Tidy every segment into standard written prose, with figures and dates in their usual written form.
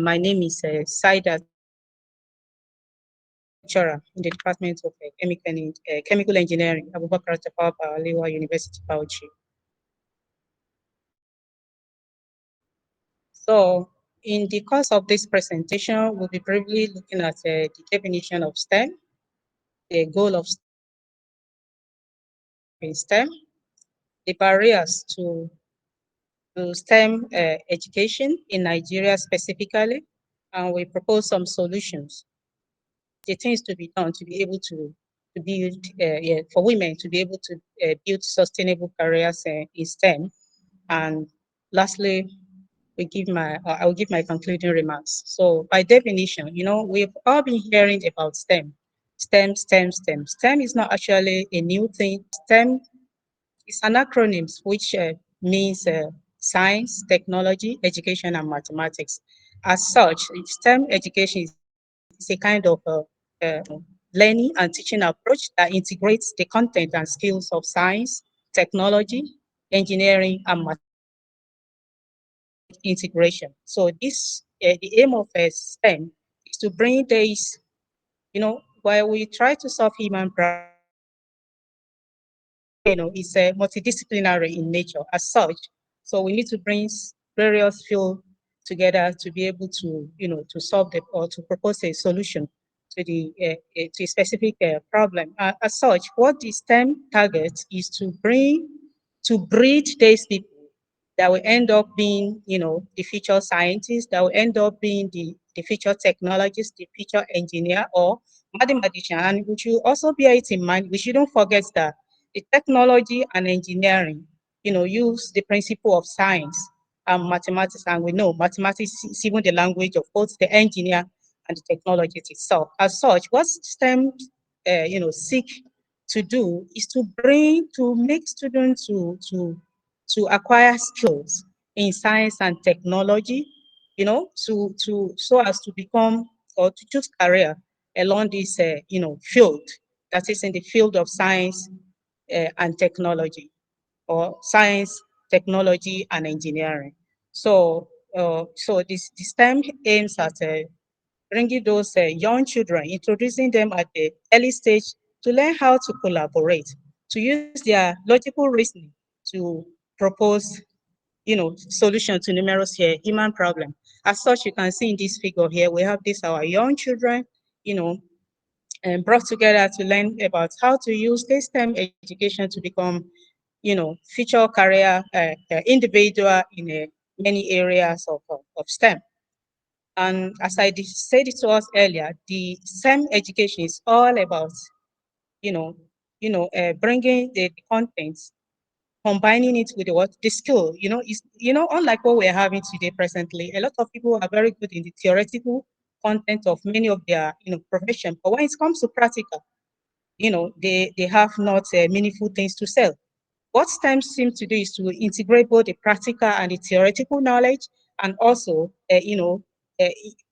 My name is Saidat, lecturer in the Department of Chemical Engineering, Abubakar Tafawa, Balewa, University Bauchi. So, in the course of this presentation, we'll be briefly looking at the definition of STEM, the goal of STEM, the barriers to STEM education in Nigeria specifically, and we propose some solutions, the things to be done to be able to build, for women to be able to build sustainable careers in STEM. And lastly, I will give my concluding remarks. So by definition, we've all been hearing about STEM. STEM, STEM, STEM. STEM is not actually a new thing. STEM is an acronym which means science, technology, education, and mathematics. As such, STEM education is a kind of uh, learning and teaching approach that integrates the content and skills of science, technology, engineering, and mathematics integration. So the aim of STEM is to bring this, while we try to solve human problems, it's multidisciplinary in nature as such. So we need to bring various fields together to be able to, to solve or to propose a solution to to a specific problem. As such, what the STEM targets is to breed these people that will end up being, the future scientists, that will end up being the future technologists, the future engineer or mathematician. And we should also bear it in mind, we shouldn't forget that the technology and engineering, use the principle of science and mathematics. And we know mathematics is even the language of both the engineer and the technologist itself. As such, what STEM, seek to do is to make students to acquire skills in science and technology, so as to become or to choose career along this, field, that is in the field of science and technology, or science, technology, and engineering. So this STEM aims at bringing those young children, introducing them at the early stage to learn how to collaborate, to use their logical reasoning to propose, solution to numerous human problems. As such, you can see in this figure here, we have our young children, and brought together to learn about how to use this STEM education to become, future career individual in many areas of STEM. And as I said it to us earlier, the STEM education is all about, you know, bringing the contents, combining it with the skill. Unlike what we're having today presently, a lot of people are very good in the theoretical content of many of their, profession. But when it comes to practical, they have not meaningful things to sell. What STEM seems to do is to integrate both the practical and the theoretical knowledge, and also, uh,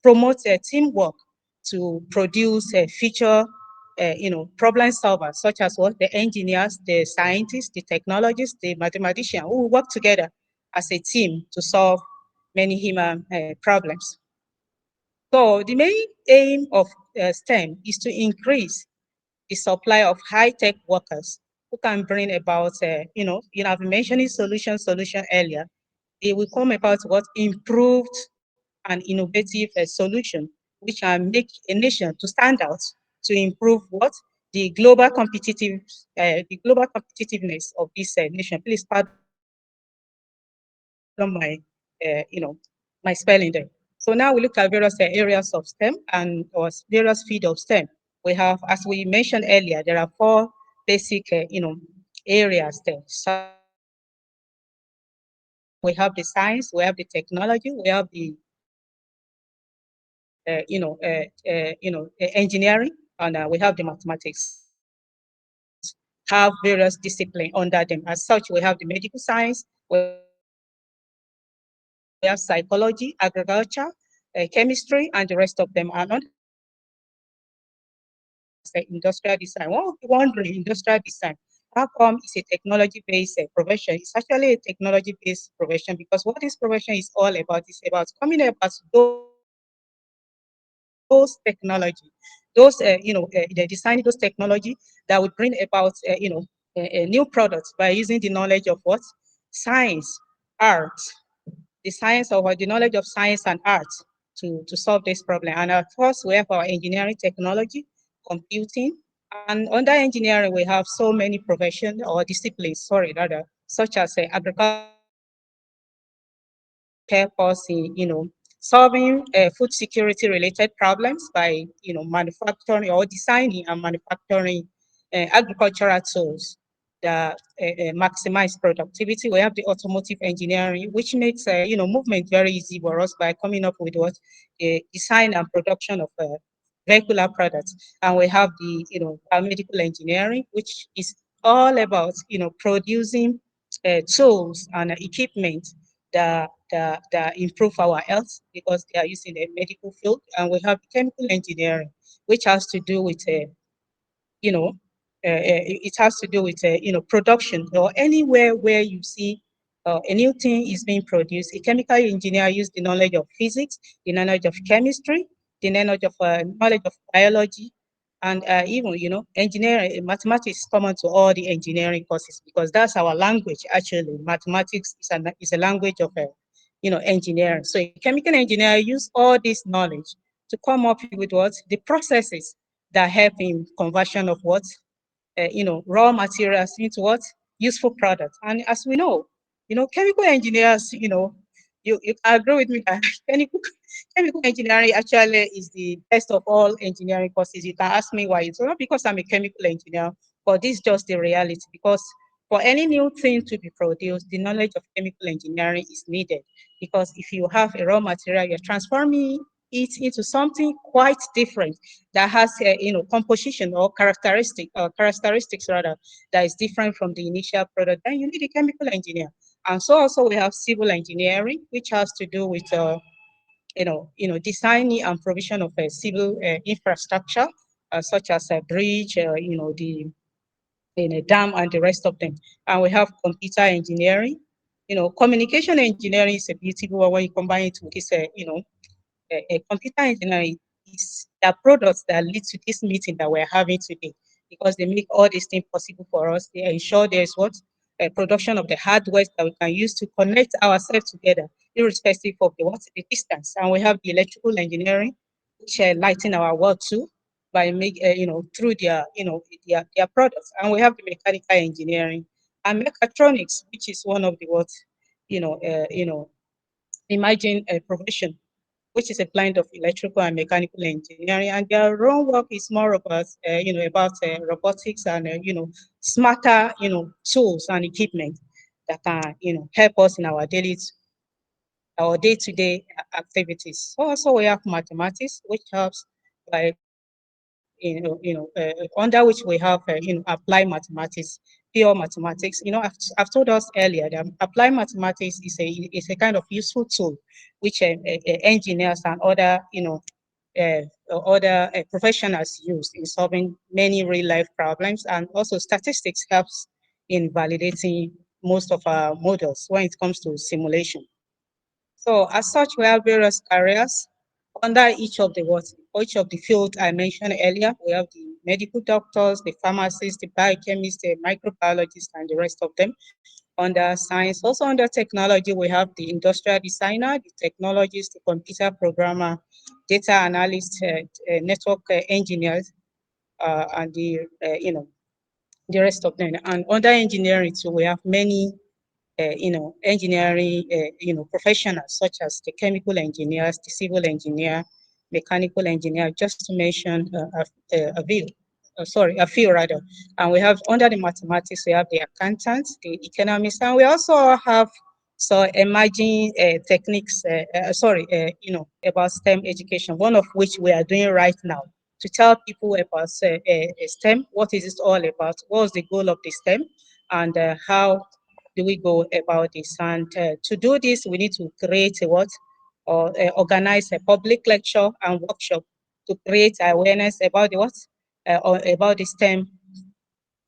promote teamwork to produce future, problem solvers, such as what the engineers, the scientists, the technologists, the mathematicians, who work together as a team to solve many human problems. So the main aim of STEM is to increase the supply of high-tech workers who can bring about, I've mentioned solution earlier. They will come about what improved and innovative solution, which can make a nation to stand out, to improve what the global competitiveness of this nation. Please pardon my, my spelling there. So now we look at various areas of STEM and or various fields of STEM. We have, as we mentioned earlier, there are four basic, areas there. So we have the science, we have the technology, we have the, engineering, and we have the mathematics. Have various disciplines under them. As such, we have the medical science, we have psychology, agriculture, chemistry, and the rest of them. And industrial design. One would be wondering, industrial design, how come it's a technology-based profession? It's actually a technology-based profession because what this profession is all about is about coming about those those technology, those they're designing those technology that would bring about new products by using the knowledge of what science, art, the science of the knowledge of science and art to solve this problem. And of course, we have our engineering technology, computing, and under engineering, we have so many professions or disciplines, sorry, rather, such as agriculture, help us in, solving food security related problems by, manufacturing or designing and manufacturing agricultural tools that maximize productivity. We have the automotive engineering, which makes, movement very easy for us by coming up with what design and production of vehicular products. And we have the, biomedical engineering, which is all about, producing tools and equipment that improve our health because they are used in the medical field. And we have chemical engineering, which has to do with you know, it has to do with production or anywhere where you see a new thing is being produced. A chemical engineer use the knowledge of physics, the knowledge of chemistry, the knowledge of biology, and even engineering. Mathematics is common to all the engineering courses because that's our language. Actually, mathematics is a language of engineering. So a chemical engineer use all this knowledge to come up with what the processes that help in conversion of what raw materials into what useful products. And as we know, chemical engineers, you agree with me that chemical engineering actually is the best of all engineering courses. You can ask me why. It's not because I'm a chemical engineer, but this is just the reality. Because for any new thing to be produced, the knowledge of chemical engineering is needed. Because if you have a raw material, you're transforming it into something quite different that has composition or characteristics rather that is different from the initial product, then you need a chemical engineer. And so also we have civil engineering, which has to do with designing and provision of a civil infrastructure, such as a bridge, the in a dam and the rest of them. And we have computer engineering. Communication engineering is a beautiful one when you combine it with this, a computer engineering is the products that lead to this meeting that we're having today because they make all these things possible for us. They ensure there's what a production of the hardware that we can use to connect ourselves together, irrespective of the distance. And we have the electrical engineering, which lighten our world too by through their products. And we have the mechanical engineering and mechatronics, which is one of the what emerging profession which is a blend of electrical and mechanical engineering. And their own work is more about, robotics and, smarter, tools and equipment that can, help us in our our day-to-day activities. Also, we have mathematics, which helps by under which we have, applied mathematics, pure mathematics. I've told us earlier that applied mathematics is a kind of useful tool which engineers and other, professionals use in solving many real life problems. And also statistics helps in validating most of our models when it comes to simulation. So as such, we have various areas under each of the fields I mentioned earlier. We have the medical doctors, the pharmacists, the biochemists, the microbiologists, and the rest of them. Under science, also under technology, we have the industrial designer, the technologist, the computer programmer, data analyst, network engineers, and the rest of them. And under engineering, so we have many engineering, professionals such as the chemical engineers, the civil engineer, mechanical engineer, just to mention a few rather. And we have under the mathematics, we have the accountants, the economists, and we also have emerging techniques, about STEM education, one of which we are doing right now to tell people about STEM, what is it all about, what's the goal of the STEM, and how do we go about this? And to do this, we need to create a what? Or organize a public lecture and workshop to create awareness about the what? Or about the STEM,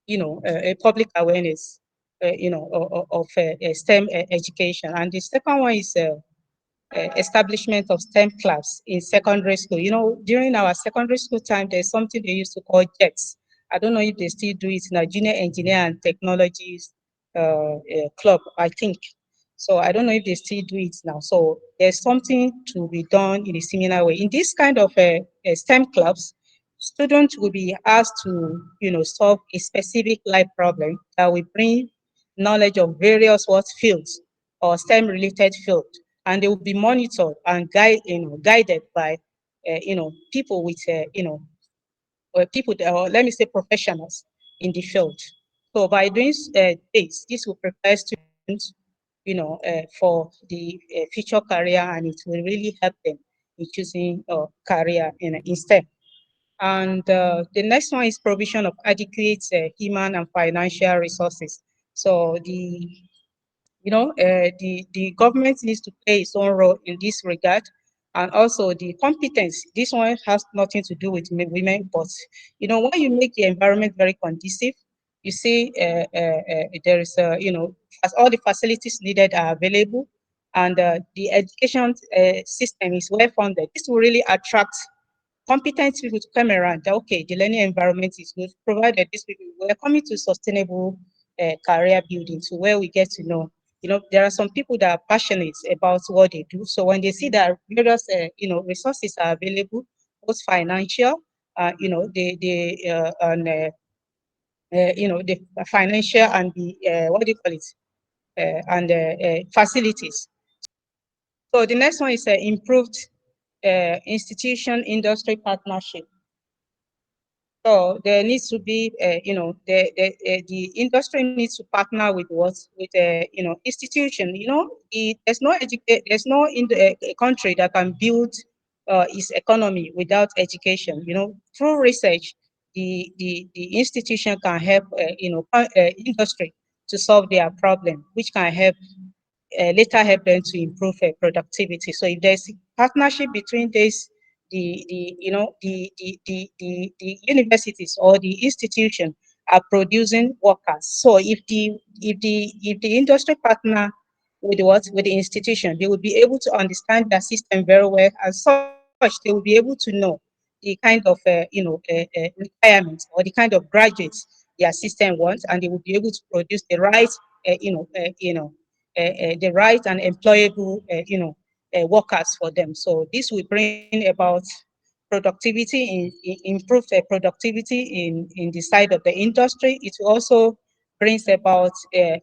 a public awareness, of STEM education. And the second one is establishment of STEM clubs in secondary school. You know, during our secondary school time, there's something they used to call JETS. I don't know if they still do it now, Junior Engineer and Technologies Club, I think. So I don't know if they still do it now. So there's something to be done in a similar way. In this kind of STEM clubs, students will be asked to, you know, solve a specific life problem that will bring knowledge of various what fields or STEM related field, and they will be monitored and guided by, people with, or people that, or let me say professionals in the field. So by doing this will prepare students, for the future career, and it will really help them in choosing career in STEM. And the next one is provision of adequate human and financial resources. So the government needs to play its own role in this regard, and also the competence. This one has nothing to do with women, but when you make the environment very conducive, you see there is as all the facilities needed are available, and the education system is well funded. This will really attract competent people to come around that, okay, the learning environment is good, provided these people, we're coming to sustainable career building, to where we get to know, there are some people that are passionate about what they do. So when they see that various, resources are available, both financial, the financial and the, what do you call it, and facilities. So the next one is improved institution industry partnership. So there needs to be, the industry needs to partner with what, with institution. There's no in the country that can build its economy without education. Through research, the institution can help, industry to solve their problem, which can help later help them to improve productivity. So if there's partnership between this, the universities or the institution are producing workers. So if the industry partner with what, with the institution, they will be able to understand the system very well. As such, they will be able to know the kind of requirements, or the kind of graduates their system wants, and they will be able to produce the right the right and employable workers for them. So this will bring about productivity improve productivity in the side of the industry. It will also brings about it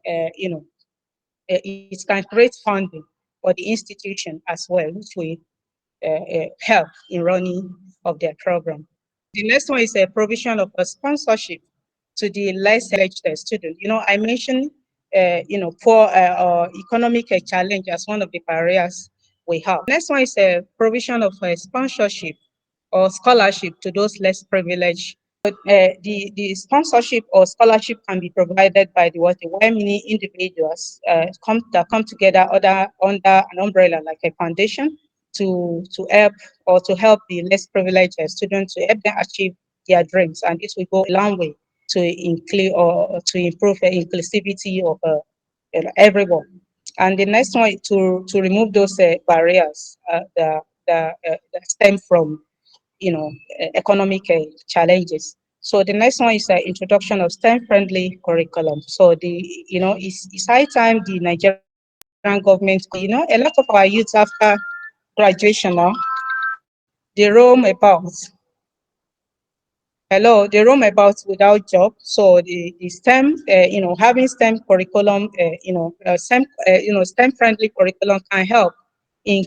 can create funding for the institution as well, which will help in running of their program. The next one is a provision of a sponsorship to the less privileged student. I mentioned, poor or economic challenge as one of the barriers we have. Next one is a provision of a sponsorship or scholarship to those less privileged. But the sponsorship or scholarship can be provided by the well-meaning individuals come together under an umbrella like a foundation to help the less privileged students, to help them achieve their dreams, and this will go a long way to include or to improve the inclusivity of everyone. And the next one is to remove those barriers that stem from economic challenges. So the next one is introduction of STEM-friendly curriculum. So it's high time the Nigerian government, a lot of our youth after graduation now, they roam about. Hello, they roam about without job. So the STEM, having STEM curriculum, STEM-friendly curriculum can help in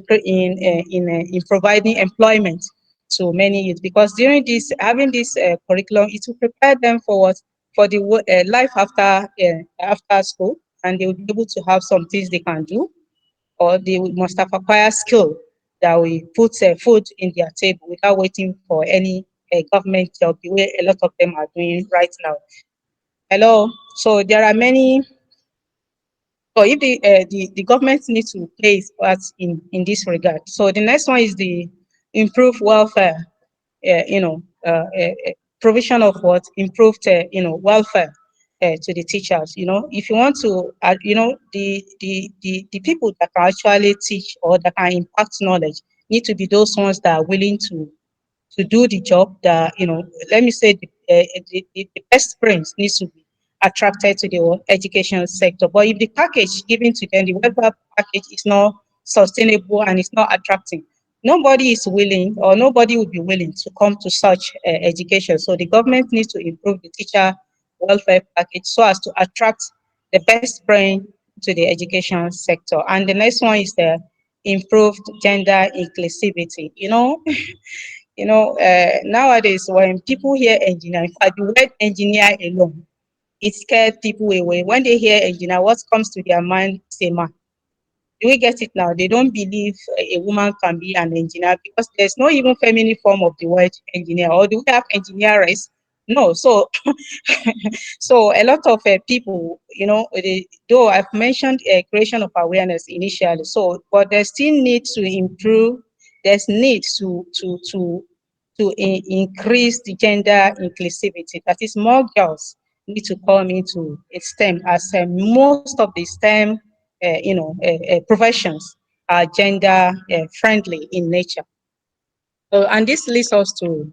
providing employment to many youth, because during this having this curriculum, it will prepare them for what, for the life after school, and they will be able to have some things they can do, or they must have acquired skill that will put food in their table without waiting for any government job, the way a lot of them are doing right now. Hello. So there are many. So if the government needs to play its part in this regard. So the next one is the improved welfare. Provision of what improved welfare. to the teachers. If you want to, the people that can actually teach or that can impact knowledge need to be those ones that are willing to do the job. That, let me say, the best brains needs to be attracted to the education sector. But if the package given to them, the welfare package, is not sustainable and it's not attracting, nobody is willing, or nobody will be willing to come to such education. So the government needs to improve the teacher welfare package so as to attract the best brain to the education sector. And the next one is the improved gender inclusivity. Nowadays, when people hear engineer, in fact, the word engineer alone, it scares people away. When they hear engineer, what comes to their mind is a man. Do we get it now? They don't believe a woman can be an engineer because there's no even feminine form of the word engineer. Or do we have engineers? No. So, so a lot of people, though I've mentioned creation of awareness initially, so but there's still need to improve. There's need to increase the gender inclusivity. That is, more girls need to come into STEM, as most of the STEM professions are gender friendly in nature. So, and this leads us to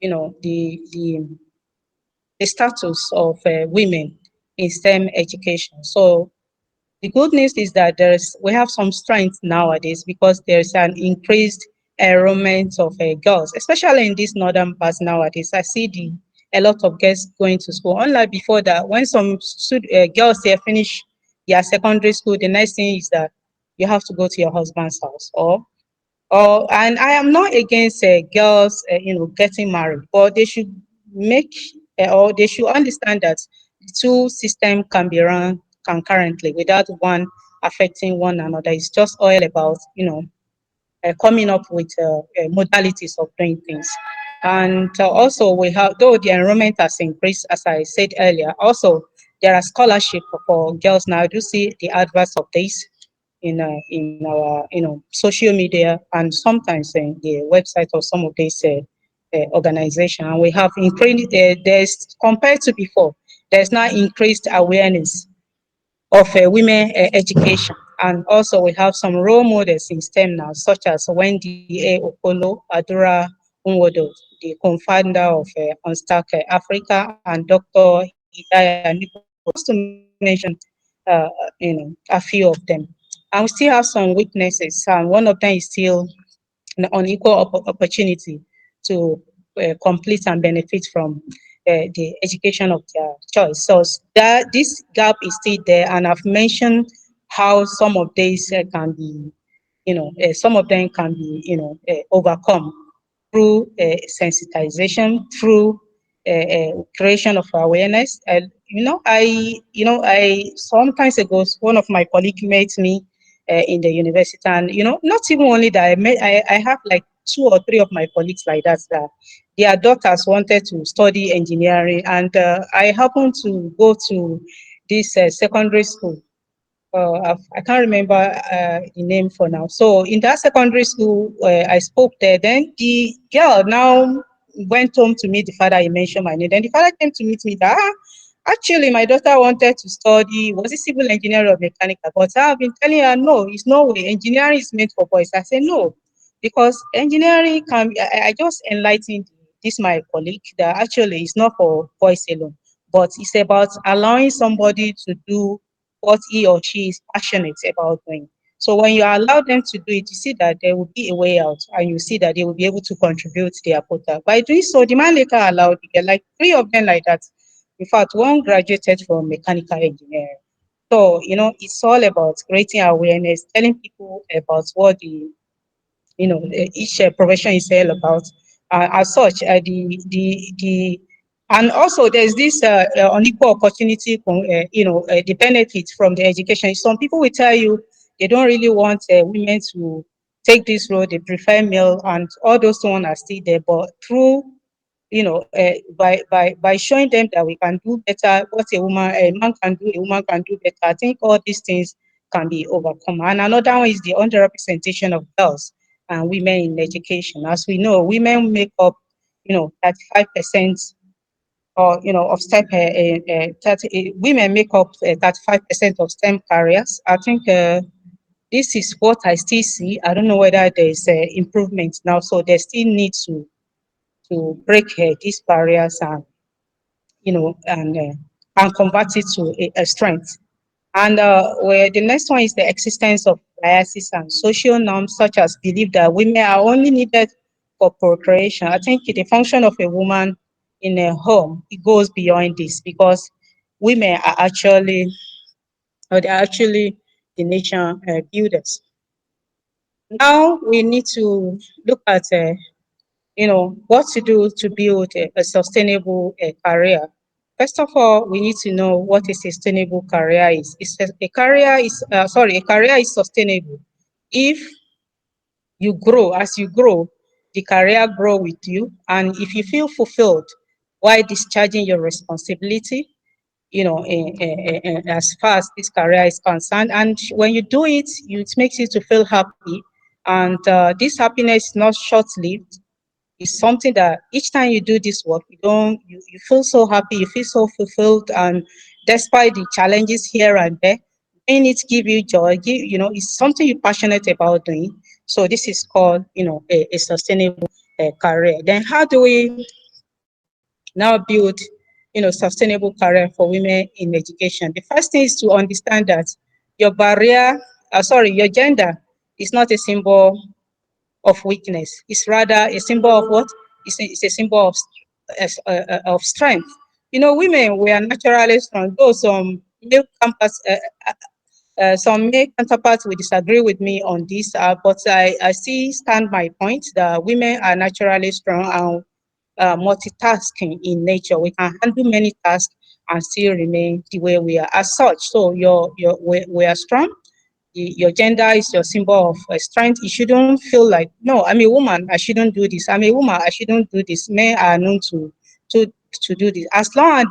the status of women in STEM education. So the good news is that we have some strength nowadays because there's an increased enrollment of girls, especially in this northern parts nowadays. I see a lot of girls going to school. Unlike before, that when some girls here finish their secondary school, the next thing is that you have to go to your husband's house, and I am not against girls, getting married, but they should make, or they should understand that the two systems can be run concurrently without one affecting one another. It's just all about, coming up with modalities of doing things. And also we have, though the enrollment has increased, as I said earlier, also there are scholarships for girls now. I do see the adverts of this in our social media and sometimes in the website of some of these organizations. And we have increased, there's, compared to before, there's now increased awareness of women education. And also we have some role models in STEM now, such as Wendy A. Okolo, Adura Unwodo, the co-founder of Unstuck Africa, and Dr. Hidaya Nico, just to mention a few of them. And we still have some weaknesses, and one of them is still an unequal opportunity to complete and benefit from the education of their choice. So that this gap is still there, and I've mentioned how some of these can be, some of them can be, overcome through sensitization, through creation of awareness. I some times ago, one of my colleagues met me in the university, and not even only that, I have like two or three of my colleagues like that, that their daughters wanted to study engineering, and I happened to go to this secondary school. I can't remember the name for now. So in that secondary school, I spoke there. Then the girl now went home to meet the father. He mentioned my name. Then the father came to meet me that, actually, my daughter wanted to study, was it civil engineering or mechanical? But I've been telling her, no, it's no way. Engineering is meant for boys. I said, no, because engineering can be, I just enlightened this my colleague that actually it's not for boys alone, but it's about allowing somebody to do what he or she is passionate about doing. So when you allow them to do it, you see that there will be a way out, and you see that they will be able to contribute their quota. By doing so, the man later allowed, like three of them like that. In fact, one graduated from mechanical engineering. So, it's all about creating awareness, telling people about what each profession is all about. As such, and also there's this unequal opportunity, the benefits from the education. Some people will tell you they don't really want women to take this road, they prefer male, and all those ones are still there. But through, by showing them that we can do better, what a man can do, a woman can do better, I think all these things can be overcome. And another one is the underrepresentation of girls and women in education. As we know, women make up, 35% or of STEM. 30, women make up 35% of STEM careers. I think this is what I still see. I don't know whether there is improvement now. So they still need to break these barriers and and convert it to a strength. And where the next one is the existence of biases and social norms, such as belief that women are only needed for procreation. I think the function of a woman in a home, it goes beyond this, because women are actually, or they're actually the nation builders. Now we need to look at what to do to build a sustainable career. First of all, we need to know what a sustainable career is. A career is sustainable if as you grow, the career grow with you, and if you feel fulfilled while discharging your responsibility, as far as this career is concerned. And when you do it, it makes you to feel happy, and this happiness is not short-lived. It's something that each time you do this work, you feel so happy, you feel so fulfilled, and despite the challenges here and there, doing it give you joy. It's something you're passionate about doing. So this is called, a sustainable career. Then how do we now build, sustainable career for women in education? The first thing is to understand that your gender is not a symbol of weakness. It's rather a symbol of what? It's a symbol of strength. Women, we are naturally strong. Though some male counterparts will disagree with me on this, but I still stand my point that women are naturally strong and multitasking in nature. We can handle many tasks and still remain the way we are as such. So we are strong. Your gender is your symbol of strength. You shouldn't feel like, no, I'm a woman, I shouldn't do this. I'm a woman, I shouldn't do this. Men are known to to do this. As long as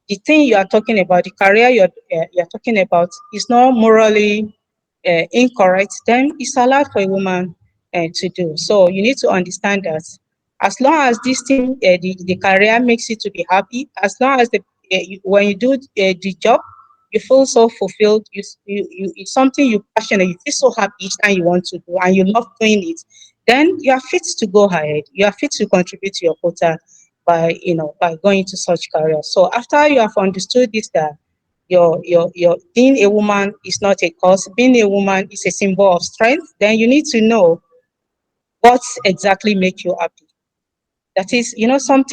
the thing you are talking about, the career you're talking about, is not morally incorrect, then it's allowed for a woman to do. So you need to understand that as long as this thing, the career makes you to be happy, as long as when you do the job, you feel so fulfilled. It's something you're passionate. You feel so happy each time you want to do, and you love doing it. Then you are fit to go ahead. You are fit to contribute to your quota by going to such careers. So after you have understood this, that your being a woman is not a cause, being a woman is a symbol of strength, then you need to know what exactly make you happy. That is, some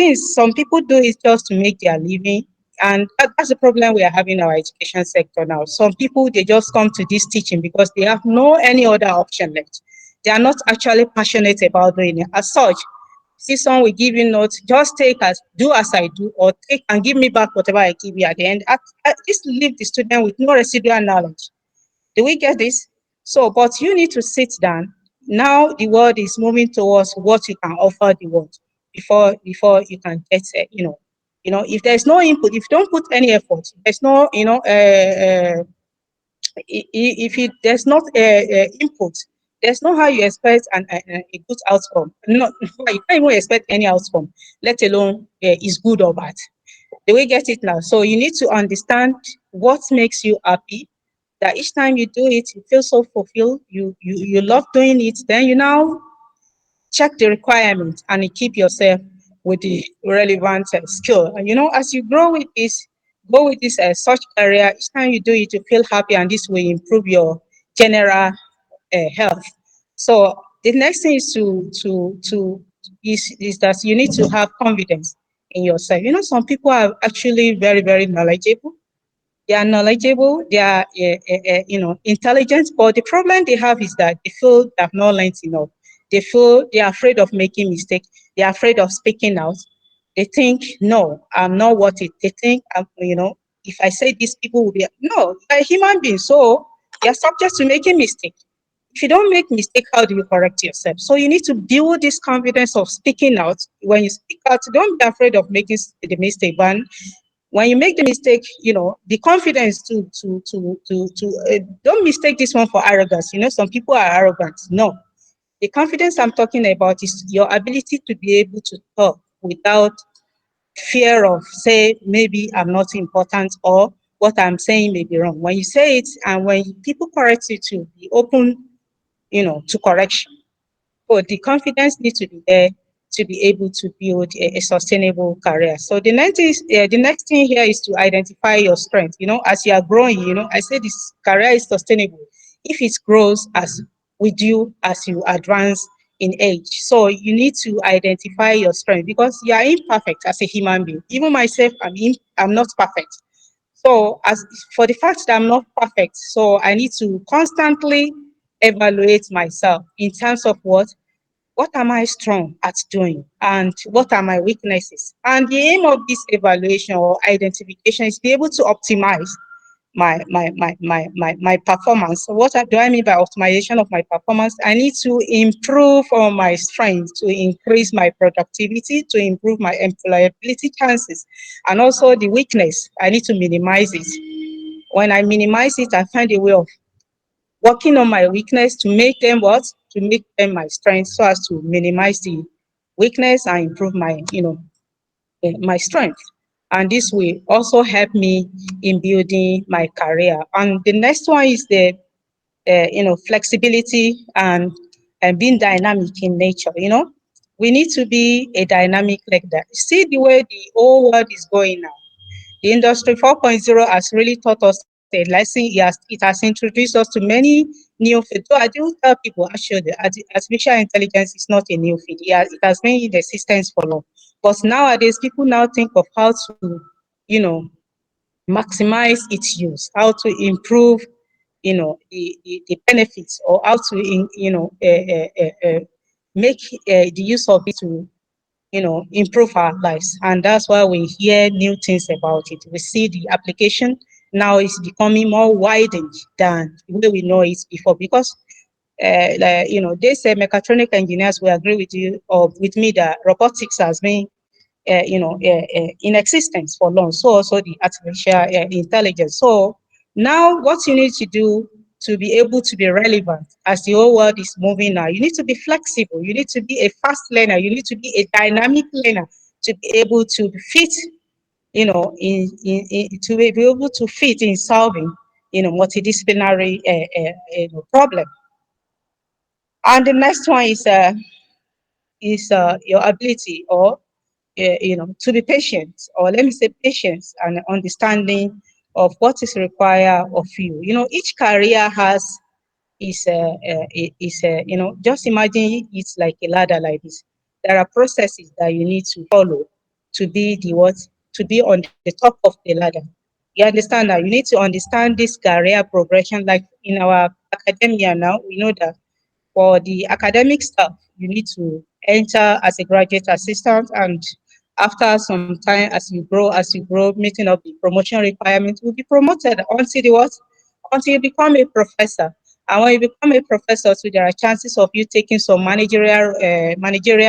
people do it just to make their living. And that's the problem we are having in our education sector now. Some people, they just come to this teaching because they have no any other option left. They are not actually passionate about doing it. As such, see someone will give you notes, just do as I do, or take and give me back whatever I give you at the end. At least leave the student with no residual knowledge. Do we get this? So, but you need to sit down. Now the world is moving towards what you can offer the world before you can get, if there's no input, if you don't put any effort, there's no, if there's not input, there's no how you expect a good outcome. Not you can't even expect any outcome, let alone is good or bad. Do we get it now? So you need to understand what makes you happy, that each time you do it, you feel so fulfilled, you love doing it, then you now check the requirements and you keep yourself with the relevant skill. And as you go with this such career, each time you do it, you feel happy, and this will improve your general health. So the next thing is that you need to have confidence in yourself. Some people are actually very, very knowledgeable. They are knowledgeable, they are intelligent, but the problem they have is that they feel they have not learned enough. They feel they are afraid of making mistakes. They are afraid of speaking out. They think, no, I'm not worth it. They think, if I say this, people will be, no, you're a human being, so you're subject to making mistakes. If you don't make mistake, how do you correct yourself? So you need to build this confidence of speaking out. When you speak out, don't be afraid of making the mistake. But when you make the mistake, the confidence to don't mistake this one for arrogance. Some people are arrogant. No, the confidence I'm talking about is your ability to be able to talk without fear of, say, maybe I'm not important or what I'm saying may be wrong. When you say it and when people correct you, to be open, to correction. So the confidence needs to be there to be able to build a sustainable career. So the next thing here is to identify your strength. As you are growing, I say this career is sustainable if it grows as with you as you advance in age. So you need to identify your strength because you are imperfect as a human being. Even myself, I'm not perfect. So as for the fact that I'm not perfect, so I need to constantly evaluate myself in terms of what am I strong at doing and what are my weaknesses. And the aim of this evaluation or identification is to be able to optimize my performance. So what do I mean by optimization of my performance? I need to improve on my strengths, to increase my productivity, to improve my employability chances, and also the weakness. I need to minimize it. When I minimize it, I find a way of working on my weakness to make them what? To make them my strength so as to minimize the weakness and improve my strength. And this will also help me in building my career. And the next one is the flexibility and being dynamic in nature. We need to be a dynamic like that. See the way the whole world is going now. The industry 4.0 has really taught us a lesson. It has introduced us to many new fields. So I do tell people actually that artificial intelligence is not a new field. It has been in existence for long. But nowadays, people now think of how to, you know, maximize its use, how to improve, the benefits, or how to, make the use of it to improve our lives. And that's why we hear new things about it. We see the application now is becoming more widened than the way we know it before. Because, they say mechatronic engineers will agree with you or with me that robotics has been, in existence for long. So also the artificial intelligence. So now what you need to do to be able to be relevant as the whole world is moving now, you need to be flexible. You need to be a fast learner. You need to be a dynamic learner to be able to fit, to be able to fit in solving, multidisciplinary problem. And the next one is your ability or to be patient, or let me say patience and understanding of what is required of you. Each career has just imagine it's like a ladder like this. There are processes that you need to follow to be to be on the top of the ladder. You understand that you need to understand this career progression. Like in our academia now, we know that for the academic stuff, you need to enter as a graduate assistant, and after some time, as you grow, meeting up the promotion requirements, will be promoted until the what? Until you become a professor. And when you become a professor, so there are chances of you taking some managerial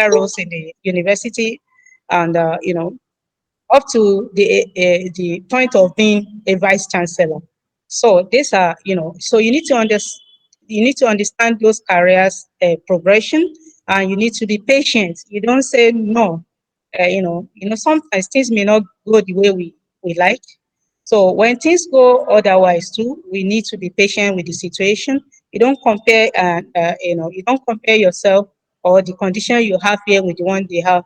roles in the university, and up to the point of being a vice chancellor. So these are, so you need to understand those careers progression, and you need to be patient. You don't say no. Sometimes things may not go the way we like. So when things go otherwise too, we need to be patient with the situation. You don't compare yourself or the condition you have here with the one they have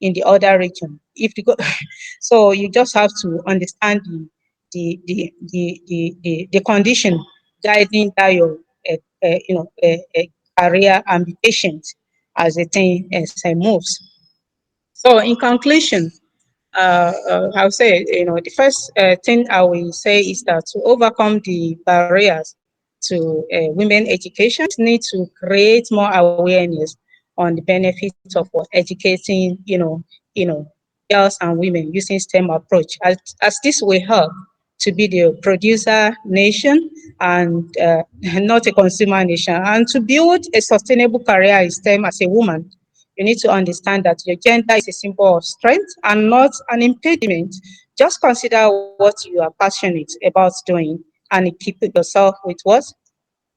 in the other region. If you go, so you just have to understand the condition guiding that your career, and be patient as the thing moves. So in conclusion, I'll say, the first thing I will say is that to overcome the barriers to women education, need to create more awareness on the benefits of educating, girls and women using STEM approach, as this will help to be the producer nation and not a consumer nation, and to build a sustainable career in STEM as a woman. You need to understand that your gender is a symbol of strength and not an impediment. Just consider what you are passionate about doing and equip yourself with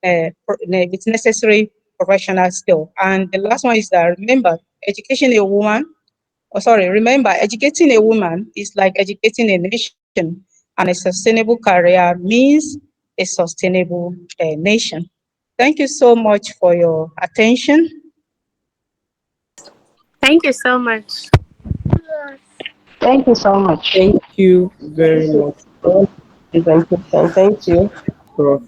with necessary professional skill. And the last one is that remember, education a woman Remember, educating a woman is like educating a nation, and a sustainable career means a sustainable nation. Thank you so much for your attention. Thank you so much. Thank you so much. Thank you very much. Presentation. Thank you, Prof.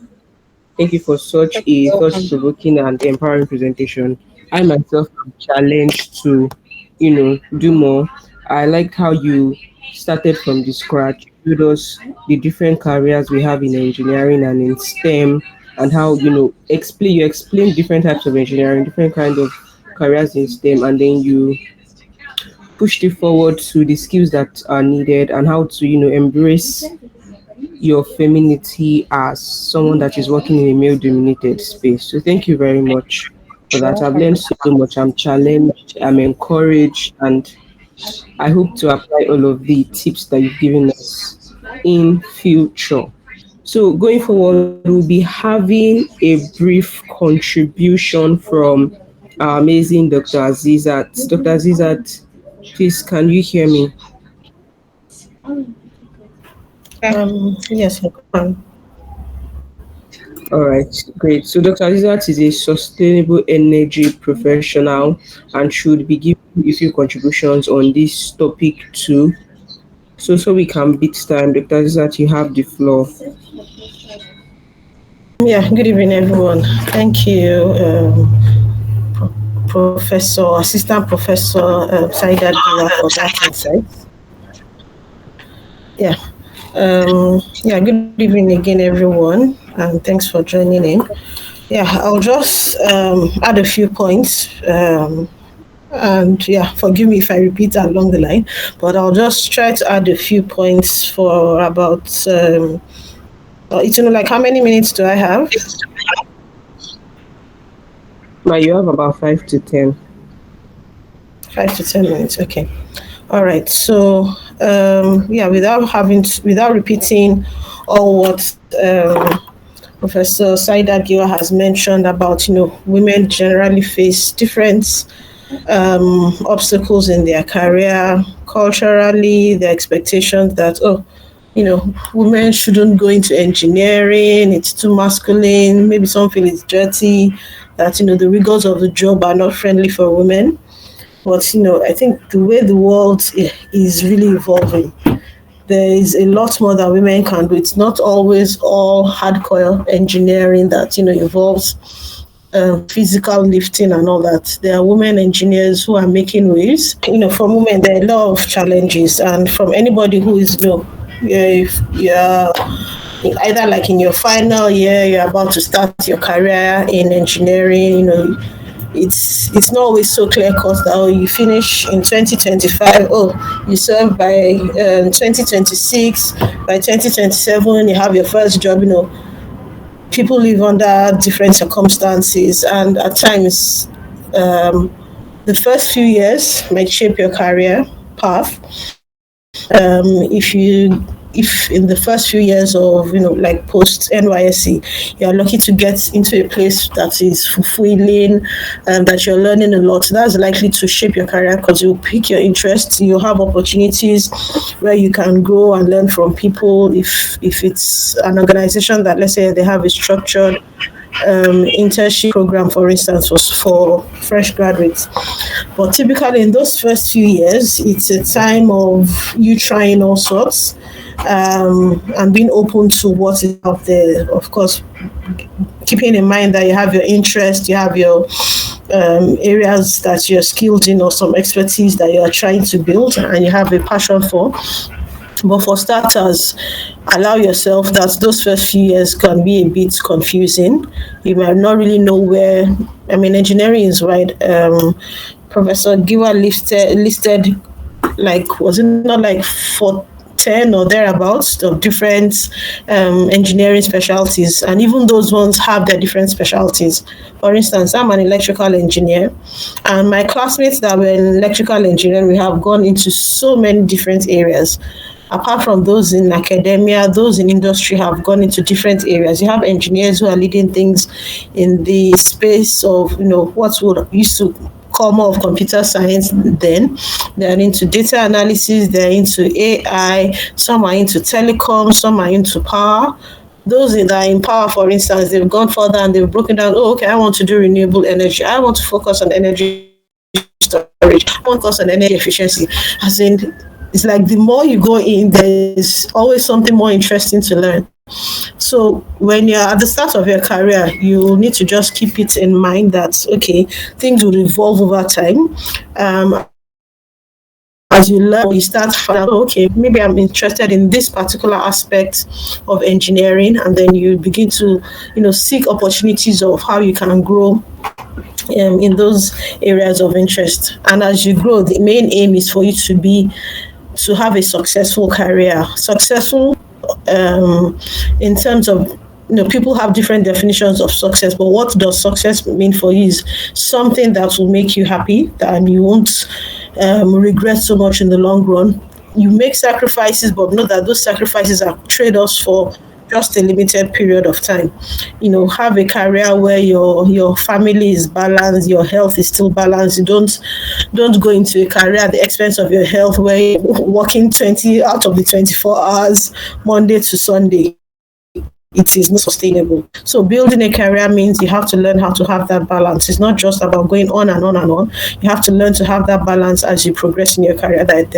Thank you for such a Welcome. thought-provoking and empowering presentation. I myself am challenged to, do more. I liked how you started from the scratch, showed us the different careers we have in engineering and in STEM, and how you explain different types of engineering, different kind of careers in STEM, and then you pushed it forward to the skills that are needed and how to embrace your femininity as someone that is working in a male dominated space. So thank you very much for You're that. I've welcome. learned so much. I'm challenged, I'm encouraged, and I hope to apply all of the tips that you've given us in future. So going forward, we'll be having a brief contribution from our amazing Dr. Azizat. Dr. Azizat, please, can you hear me? Yes, I can. All right, great. So Dr. Azizat is a sustainable energy professional and should be giving a few contributions on this topic too. So we can beat time. Dr. Azizat, you have the floor. Yeah, good evening, everyone. Thank you, Professor, Assistant Professor Saidat Giwa for that insight. Yeah. Good evening again, everyone, and thanks for joining in. Yeah, I'll just add a few points. And yeah, forgive me if I repeat along the line, but I'll just try to add a few points for about, like how many minutes do I have? Now you have about 5 to 10. 5 to 10 minutes, okay. All right, so without repeating all what Professor Saidat Giwa has mentioned about, women generally face different obstacles in their career, culturally, the expectations that, women shouldn't go into engineering, it's too masculine, maybe some feel it's dirty, that, the rigors of the job are not friendly for women. But, I think the way the world is really evolving, there is a lot more that women can do. It's not always all hardcore engineering that, involves physical lifting and all that. There are women engineers who are making waves. For women, there are a lot of challenges. And from anybody who is, if you're either like in your final year, you're about to start your career in engineering, it's not always so clear cut that you finish in 2025, you serve by 2026, by 2027 you have your first job. People live under different circumstances, and at times the first few years might shape your career path. If in the first few years of like post NYSC, you're lucky to get into a place that is fulfilling and that you're learning a lot, that's likely to shape your career because you'll pick your interests. You'll have opportunities where you can grow and learn from people. If it's an organization that, let's say, they have a structured internship program, for instance, was for fresh graduates. But typically in those first few years, it's a time of you trying all sorts and being open to what is out there. Of course, keeping in mind that you have your interest, you have your areas that you're skilled in or some expertise that you're trying to build and you have a passion for. But for starters, allow yourself that those first few years can be a bit confusing. You might not really know where, engineering is wide. Professor Giwa listed like, was it not like 10 or thereabouts of different engineering specialties, and even those ones have their different specialties. For instance, I'm an electrical engineer, and my classmates that were in electrical engineering, we have gone into so many different areas. Apart from those in academia, those in industry have gone into different areas. You have engineers who are leading things in the space of, what we used to core more of computer science. Then they're into data analysis, they're into AI, some are into telecom, some are into power. Those that are in power, for instance, they've gone further and they've broken down. Oh, okay, I want to do renewable energy. I want to focus on energy storage. I want to focus on energy efficiency. As in, it's like the more you go in, there's always something more interesting to learn. So when you're at the start of your career, you need to just keep it in mind that okay, things will evolve over time. As you learn, you start finding out, okay, maybe I'm interested in this particular aspect of engineering, and then you begin to, seek opportunities of how you can grow in those areas of interest. And as you grow, the main aim is for you to have a successful career. Successful in terms of people have different definitions of success, but what does success mean for you is something that will make you happy and you won't regret so much in the long run. You make sacrifices, but know that those sacrifices are trade-offs for just a limited period of time. Have a career where your family is balanced, your health is still balanced. You don't go into a career at the expense of your health where you're working 20 out of the 24 hours, Monday to Sunday. It is not sustainable. So building a career means you have to learn how to have that balance. It's not just about going on and on and on. You have to learn to have that balance as you progress in your career. That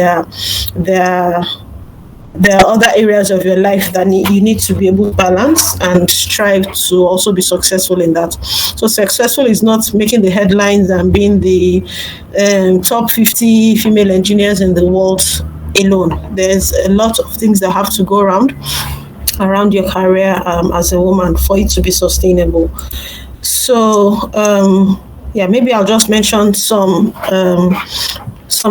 there are other areas of your life that you need to be able to balance and strive to also be successful in that. So successful is not making the headlines and being the top 50 female engineers in the world alone. There's a lot of things that have to go around your career as a woman for it to be sustainable. So maybe I'll just mention some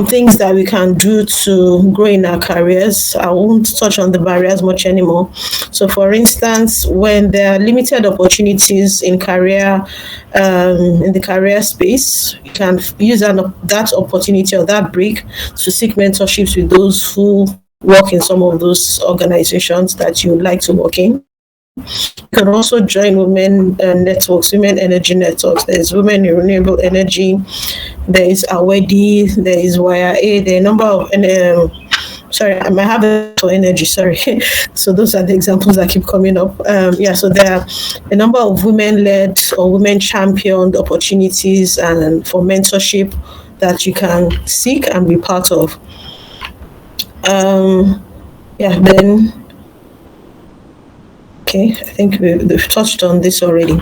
things that we can do to grow in our careers. I won't touch on the barriers much anymore. So for instance, when there are limited opportunities in the career space, you can use that opportunity or that break to seek mentorships with those who work in some of those organizations that you would like to work in. You can also join women networks, women energy networks. There's Women in Renewable Energy, there is AWEDI, there is YRA, there are a number of I might have it for energy, sorry. So those are the examples that keep coming up. So there are a number of women-led or women-championed opportunities and for mentorship that you can seek and be part of. I think we've touched on this already.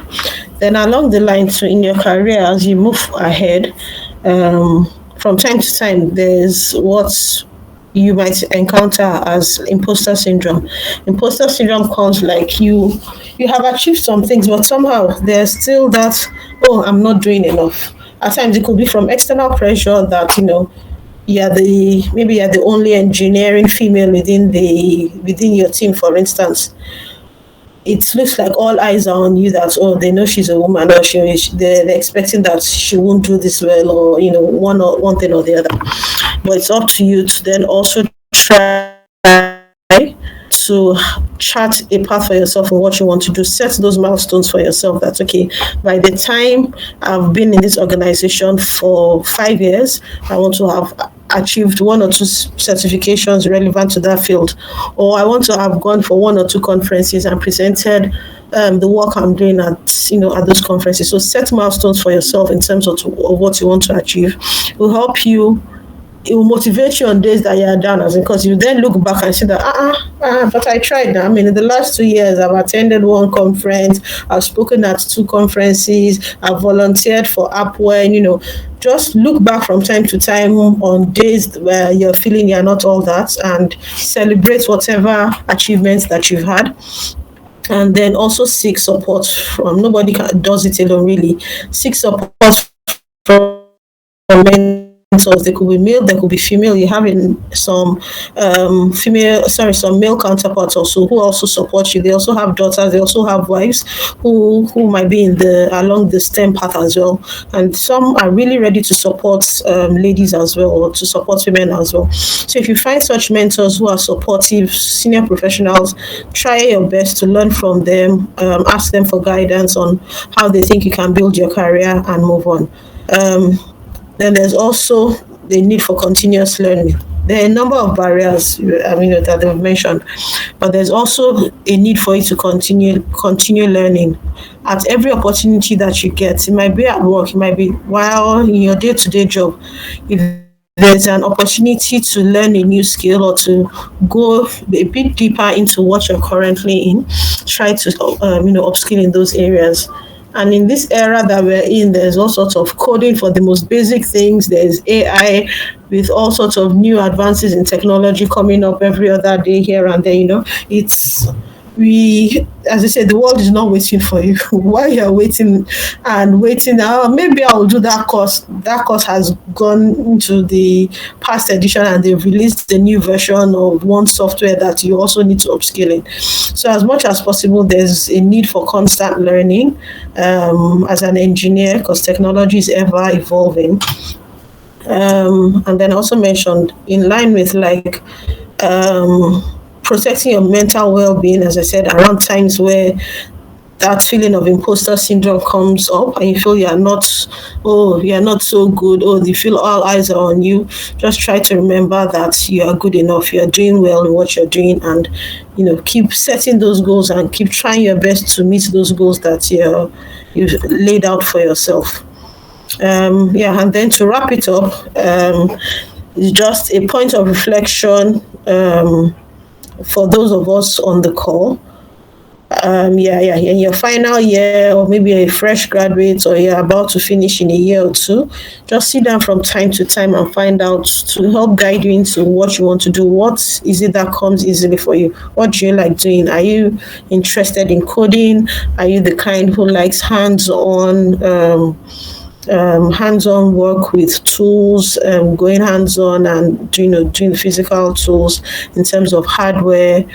Then along the line, so in your career, as you move ahead, from time to time, there's what you might encounter as imposter syndrome. Imposter syndrome comes like you have achieved some things, but somehow there's still that, I'm not doing enough. At times it could be from external pressure that, you're the only engineering female within your team, for instance. It looks like all eyes are on you that, they know she's a woman, or they're expecting that she won't do this well, or, one thing or the other. But it's up to you to then also try to chart a path for yourself and what you want to do. Set those milestones for yourself. That's okay. By the time I've been in this organization for 5 years, I want to have achieved 1 or 2 certifications relevant to that field, or I want to have gone for 1 or 2 conferences and presented the work I'm doing at those conferences. So set milestones for yourself in terms of what you want to achieve. It will help you. It will motivate you on days that you're down, because you then look back and see that but I tried now. I mean, in the last 2 years, I've attended 1 conference, I've spoken at 2 conferences, I've volunteered for APWEN. Just look back from time to time on days where you're feeling you're not all that, and celebrate whatever achievements that you've had. And then also seek support from, nobody does it alone really. Seek support from mentors. They could be male, they could be female. You have some male counterparts also who also support you. They also have daughters, they also have wives who might be along the STEM path as well. And some are really ready to support ladies as well, or to support women as well. So if you find such mentors who are supportive, senior professionals, try your best to learn from them, ask them for guidance on how they think you can build your career and move on. Then there's also the need for continuous learning. There are a number of barriers, that they've mentioned, but there's also a need for you to continue learning at every opportunity that you get. It might be at work, it might be while in your day-to-day job. If there's an opportunity to learn a new skill or to go a bit deeper into what you're currently in, try to upskill in those areas. And in this era that we're in, there's all sorts of coding for the most basic things. There's AI with all sorts of new advances in technology coming up every other day here and there. It's we as I said, the world is not waiting for you. While you're waiting and waiting, maybe I'll do that course. That course has gone into the past edition and they've released the new version of one software that you also need to upskill in. So as much as possible, there's a need for constant learning as an engineer, because technology is ever evolving. And then also mentioned in line with protecting your mental well-being, as I said, around times where that feeling of imposter syndrome comes up and you feel you're not so good, you feel all eyes are on you. Just try to remember that you are good enough, you're doing well in what you're doing, and keep setting those goals and keep trying your best to meet those goals that you've laid out for yourself. And then to wrap it up, it's just a point of reflection for those of us on the call. In your final year, or maybe a fresh graduate, or you're about to finish in a year or two, just sit down from time to time and find out, to help guide you into what you want to do. What is it that comes easily for you? What do you like doing? Are you interested in coding? Are you the kind who likes hands-on work with tools, going hands-on and doing physical tools in terms of hardware?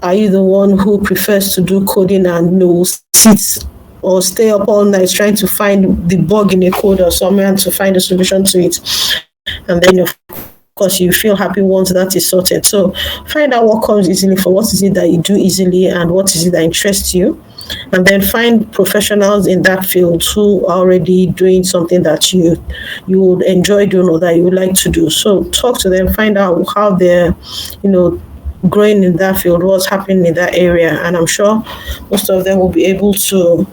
Are you the one who prefers to do coding and sit or stay up all night trying to find the bug in a code or somewhere and to find a solution to it? And then of course you feel happy once that is sorted. So find out what comes easily, for what is it that you do easily and what is it that interests you. And then find professionals in that field who are already doing something that you would enjoy doing or that you would like to do. So talk to them, find out how they're, growing in that field, what's happening in that area. And I'm sure most of them will be able to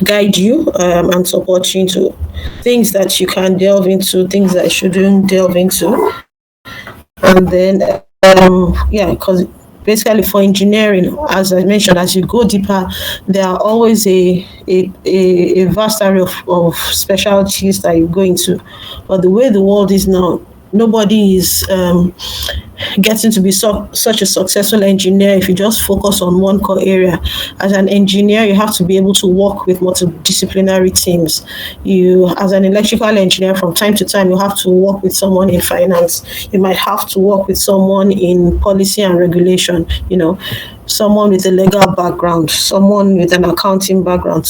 guide you and support you into things that you can delve into, things that you shouldn't delve into. And then, because basically for engineering, as I mentioned, as you go deeper, there are always a vast array of specialties that you go into. But the way the world is now, nobody is getting to be such a successful engineer if you just focus on one core area. As an engineer, you have to be able to work with multidisciplinary teams. You, as an electrical engineer, from time to time, you have to work with someone in finance. You might have to work with someone in policy and regulation, someone with a legal background, someone with an accounting background,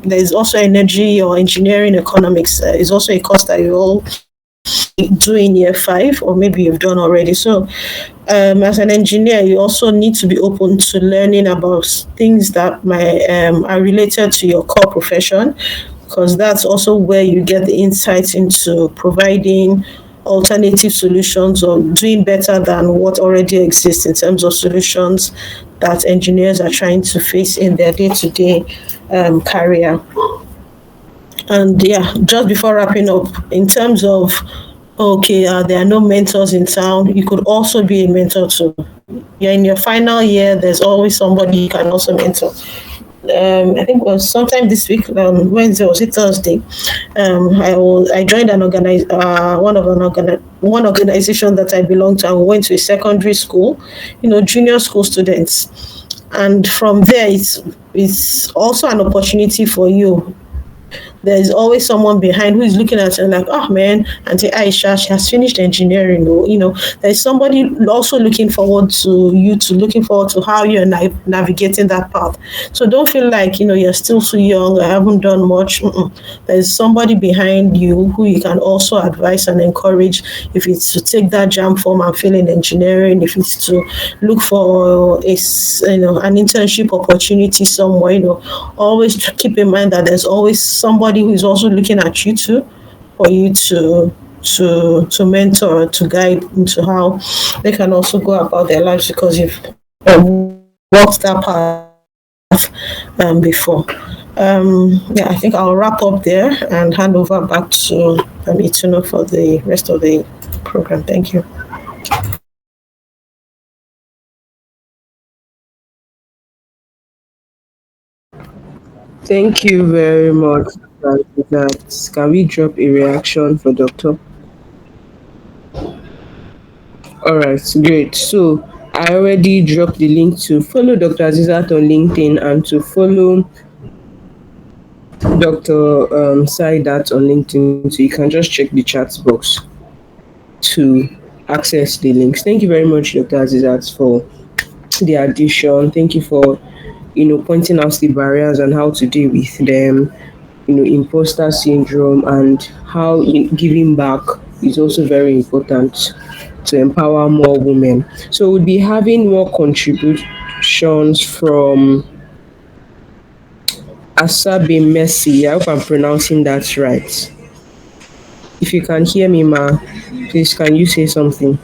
there's also energy or engineering economics. Is also a course that you all do in year 5, or maybe you've done already. So as an engineer, you also need to be open to learning about things that are related to your core profession, because that's also where you get the insights into providing alternative solutions or doing better than what already exists in terms of solutions that engineers are trying to face in their day-to-day career. And just before wrapping up, in terms of there are no mentors in town, you could also be a mentor too. You're in your final year, there's always somebody you can also mentor. I think it was sometime this week, Wednesday, was it Thursday? I joined one organization that I belong to, and we went to a secondary school, junior school students. And from there, it's also an opportunity for you. There's always someone behind who is looking at you like, oh man, Auntie Aisha, she has finished engineering. There's somebody also looking forward to how you're navigating that path. So don't feel like, you're still too young, I haven't done much. There's somebody behind you who you can also advise and encourage, if it's to take that jam form and fill in engineering, if it's to look for an internship opportunity somewhere. Always keep in mind that there's always somebody who is also looking at you too, for you to mentor, to guide into how they can also go about their lives because you've walked that path before. Yeah, I think I'll wrap up there and hand over back to Ituno for the rest of the program. Thank you. Thank you very much. That can we drop a reaction for Doctor? All right, great. So I already dropped the link to follow Dr. Azizat on LinkedIn and to follow Dr. Saidat on LinkedIn. So you can just check the chat box to access the links. Thank you very much, Dr. Azizat, for the addition. Thank you for pointing out the barriers and how to deal with them. Imposter syndrome and how giving back is also very important to empower more women. So we'll be having more contributions from Asabe Messi. I hope I'm pronouncing that right. If you can hear me, Ma, please can you say something?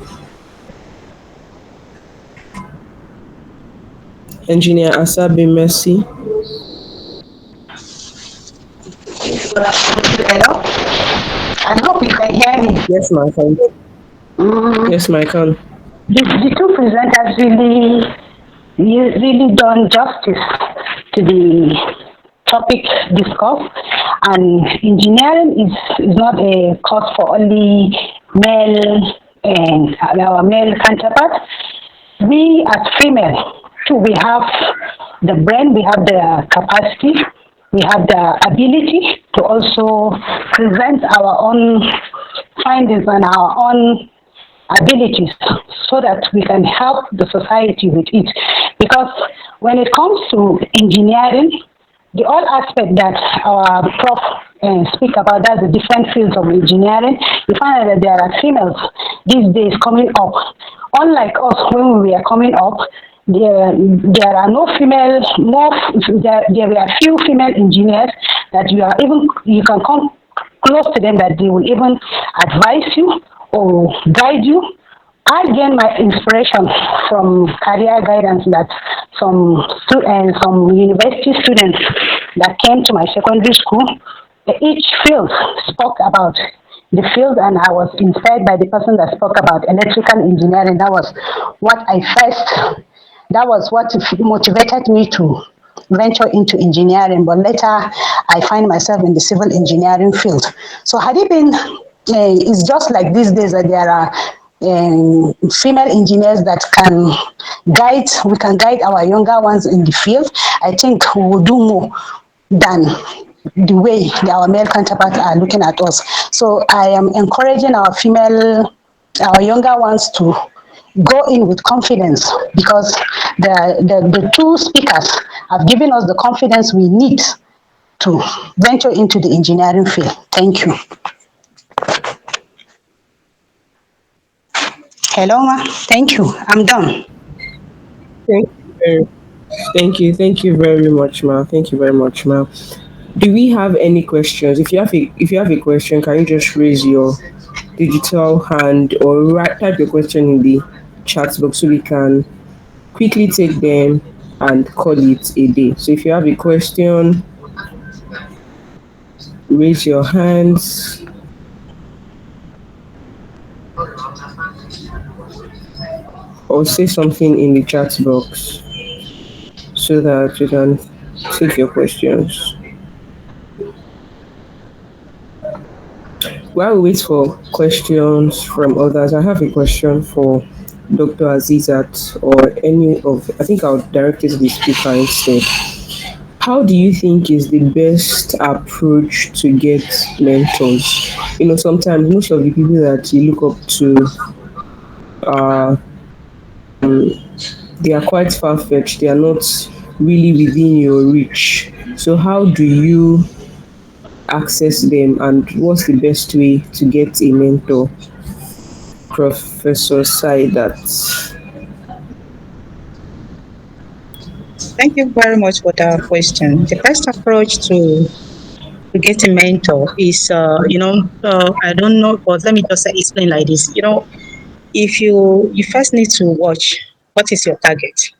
Engineer Asabe Messi. Hello? I hope you can hear me. Yes, ma, I can. Yes, ma, I can. The two presenters really done justice to the topic discussed, and engineering is not a course for only male and our male counterparts. We as female too, we have the brain, we have the capacity, we have the ability to also present our own findings and our own abilities so that we can help the society with it. Because when it comes to engineering, the all aspect that our Prof speak about, that the different fields of engineering, you find that there are females these days coming up. Unlike us when we were coming up, there are no female, there were few female engineers that you can come close to them, that they will even advise you or guide you. I gained my inspiration from career guidance that some university students that came to my secondary school, each field spoke about the field, and I was inspired by the person that spoke about electrical engineering. That was what motivated me to venture into engineering, but later I find myself in the civil engineering field. So had it been, it's just like these days that there are female engineers that we can guide our younger ones in the field. I think we will do more than the way our male counterparts are looking at us. So I am encouraging our younger ones to go in with confidence, because the two speakers have given us the confidence we need to venture into the engineering field. Thank you. Hello, ma. Thank you. I'm done. Thank you Thank you very much, ma. Thank you very much, ma. Do we have any questions? If you have a question, can you just raise your digital hand or type your question in the chat box so we can quickly take them and call it a day. So if you have a question, raise your hands or say something in the chat box so that we can take your questions. While we wait for questions from others, I have a question for Dr. Azizat or I think I'll direct it to the speaker instead. How do you think is the best approach to get mentors? Sometimes most of the people that you look up to are they are quite far-fetched. They are not really within your reach. So how do you access them, and what's the best way to get a mentor? Professor Saidat. Thank you very much for that question. The best approach to to get a mentor is, I don't know, but let me just explain like this. If you first need to watch what is your target.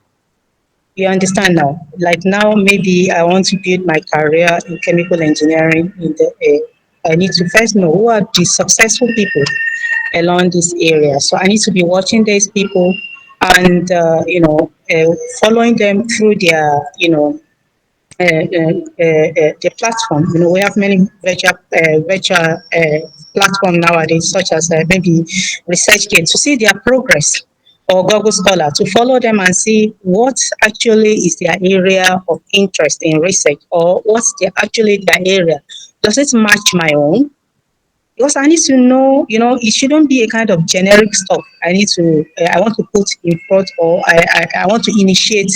You understand now? Like now, maybe I want to build my career in chemical engineering. I need to first know who are the successful people along this area. So I need to be watching these people and following them through their the platform. We have many virtual platform nowadays, such as maybe ResearchGate, to see their progress, or Google Scholar to follow them and see what actually is their area of interest in research, or what's actually their area. Does it match my own? Because I need to know, it shouldn't be a kind of generic stuff. I want to put in front, or I want to initiate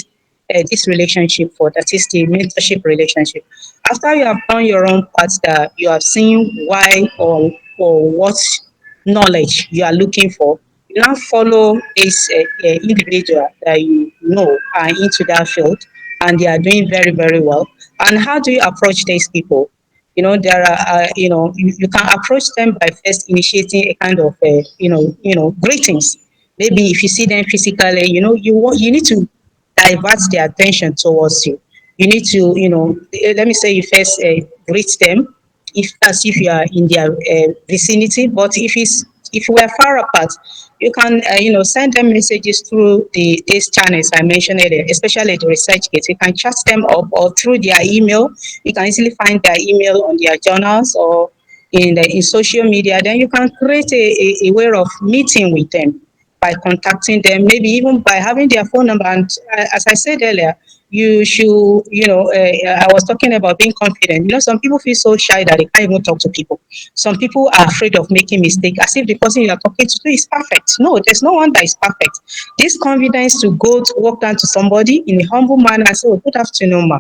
this relationship for, that is the mentorship relationship. After you have done your own part, that you have seen why, or what knowledge you are looking for, you now follow this individual that you know are into that field, and they are doing very, very well. And how do you approach these people? There are you can approach them by first initiating a kind of greetings. Maybe if you see them physically, you need to divert their attention towards you. You need to, let me say, you first greet them, if as if you are in their vicinity. But if we are far apart, you can send them messages through these channels I mentioned earlier, especially the research kit. You can chat them up, or through their email. You can easily find their email on their journals, or in social media. Then you can create a way of meeting with them by contacting them, maybe even by having their phone number. And as I said earlier, you should, I was talking about being confident. Some people feel so shy that they can't even talk to people. Some people are afraid of making mistake, as if the person you are talking to is perfect. No, there's no one that is perfect. This confidence to go to walk down to somebody in a humble manner and say, "Oh, good afternoon, ma.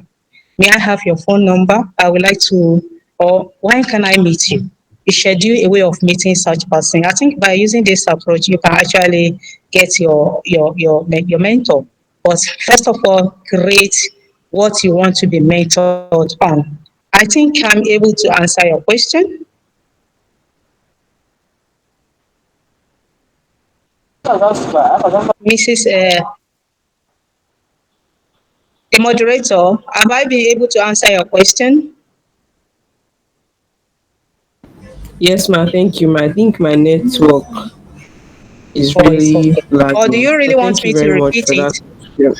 May I have your phone number? I would like to, or when can I meet you?" You schedule a way of meeting such person. I think by using this approach, you can actually get your mentor. But first of all, create what you want to be mentored on. I think I'm able to answer your question. Mrs. The moderator, have I been able to answer your question? Yes, ma. Thank you, ma. I think my network is Or it's really okay? Or do lagging. you So really want thank you me to very much repeat for it? that. Yeah.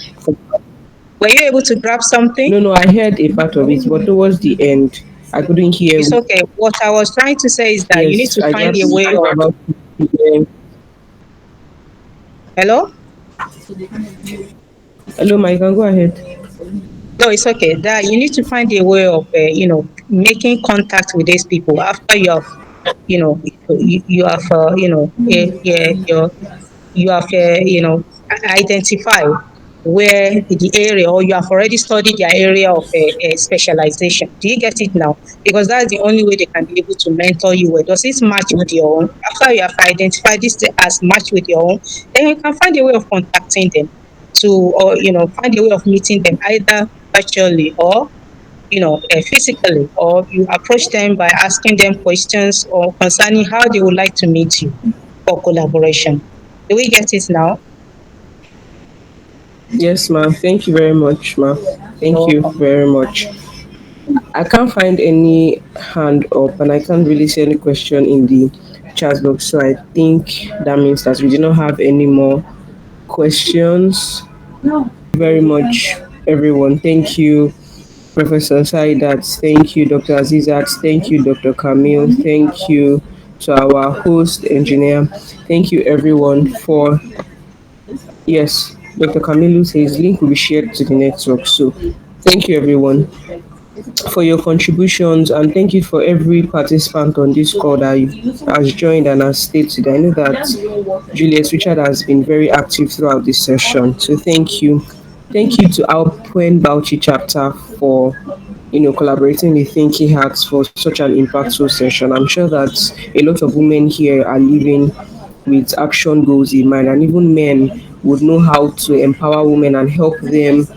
Were you able to grab something? No, no, I heard a part of it, but towards the end, I couldn't hear. It's okay. What I was trying to say is that you need Yes, to I find got a way of. about the Hello? hello, ma. You can go ahead. No, it's okay. That you need to find a way of, making contact with these people after you have, you have, you have, identified where the area, or you have already studied their area of specialization. Do you get it now? Because that's the only way they can be able to mentor you. Well, does it match with your own? After you have identified this as match with your own, then you can find a way of contacting them to, or find a way of meeting them, either virtually, or physically, or you approach them by asking them questions or concerning how they would like to meet you for collaboration. Do we get it now? Yes, ma. Thank you very much, ma. Thank You're you welcome. very much. I can't find any hand up, and I can't really see any question in the chat box. So I think that means that we do not have any more questions. Very much, everyone. Thank you, Professor Saidat. Thank you, Dr. Azizat. Thank you, Dr. Camille. Thank you to our host engineer. Thank you, everyone, for. Yes, Dr. Camille says link will be shared to the network. So thank you, everyone, for your contributions, and thank you for every participant on this call that has joined and has stayed today. I know that Juliet Richard has been very active throughout this session, so thank you. Thank you to our APWEN Bauchi chapter for collaborating with ThinkyHearts for such an impactful session. I'm sure that a lot of women here are living with action goals in mind, and even men would know how to empower women and help them,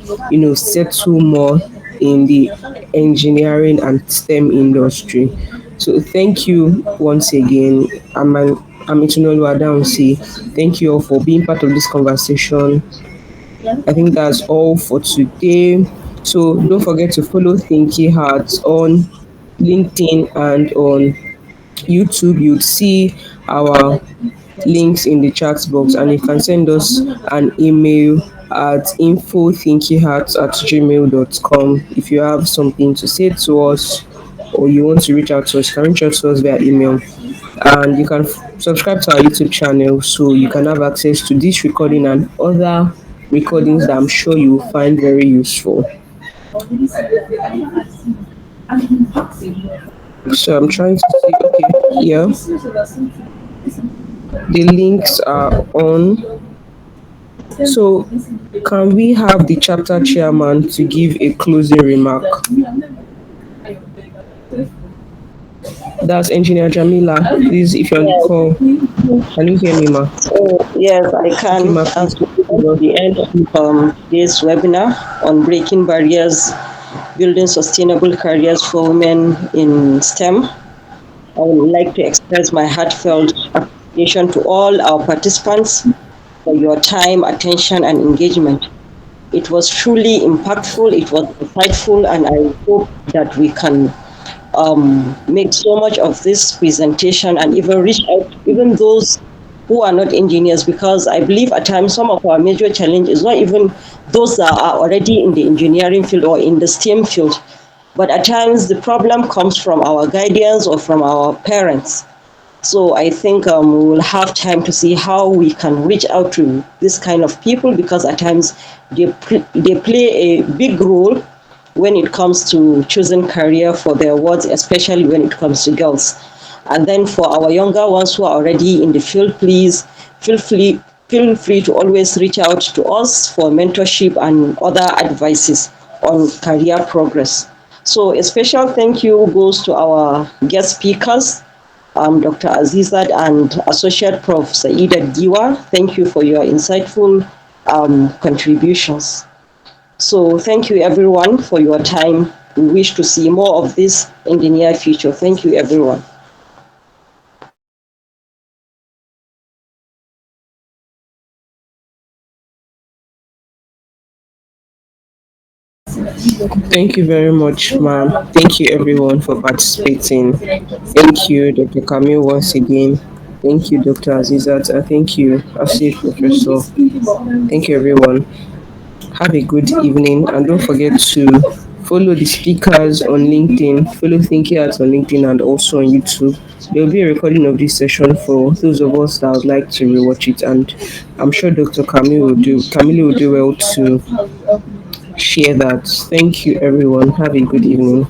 settle more in the engineering and STEM industry. So thank you once again. I'm Itunuoluwa Dahunsi. Thank you all for being part of this conversation. I think that's all for today. So don't forget to follow Thinky Hearts on LinkedIn and on YouTube. You'd see our links in the chat box, and you can send us an email at info@thinkyhearts@gmail.com if you have something to say to us or you want to reach out to us. You can reach out to us via email, and you can subscribe to our YouTube channel so you can have access to this recording and other recordings that I'm sure you will find very useful. So I'm trying to see. Okay, yeah, the links are on. So can we have the chapter chairman to give a closing remark? That's Engineer Jamila. Please, if you're on the call, can you hear me, ma? Yes, I can. Okay, ma, As please. we come to the end of this webinar on breaking barriers, building sustainable careers for women in STEM, I would like to express my heartfelt appreciation to all our participants for your time, attention, and engagement. It was truly impactful, it was insightful, and I hope that we can make so much of this presentation and even reach out, even those who are not engineers, because I believe at times some of our major challenge is not even those that are already in the engineering field or in the STEM field, but at times the problem comes from our guardians or from our parents. So I think we will have time to see how we can reach out to this kind of people, because at times they play a big role when it comes to choosing career for their wards, especially when it comes to girls. And then for our younger ones who are already in the field, please feel free to always reach out to us for mentorship and other advices on career progress. So a special thank you goes to our guest speakers, Dr. Azizat and Associate Prof. Saidat Giwa. Thank you for your insightful contributions. So thank you everyone for your time. We wish to see more of this in the near future. Thank you everyone. Thank you very much, ma'am. Thank you everyone for participating. Thank you, Dr. Camille, once again. Thank you, Dr. Azizat. And thank you, Asif Professor. Thank you, everyone. Have a good evening, and don't forget to follow the speakers on LinkedIn, follow ThinkyHearts on LinkedIn and also on YouTube. There will be a recording of this session for those of us that would like to rewatch it, and I'm sure Dr. Camille will do well to share that. Thank you, everyone. Have a good evening.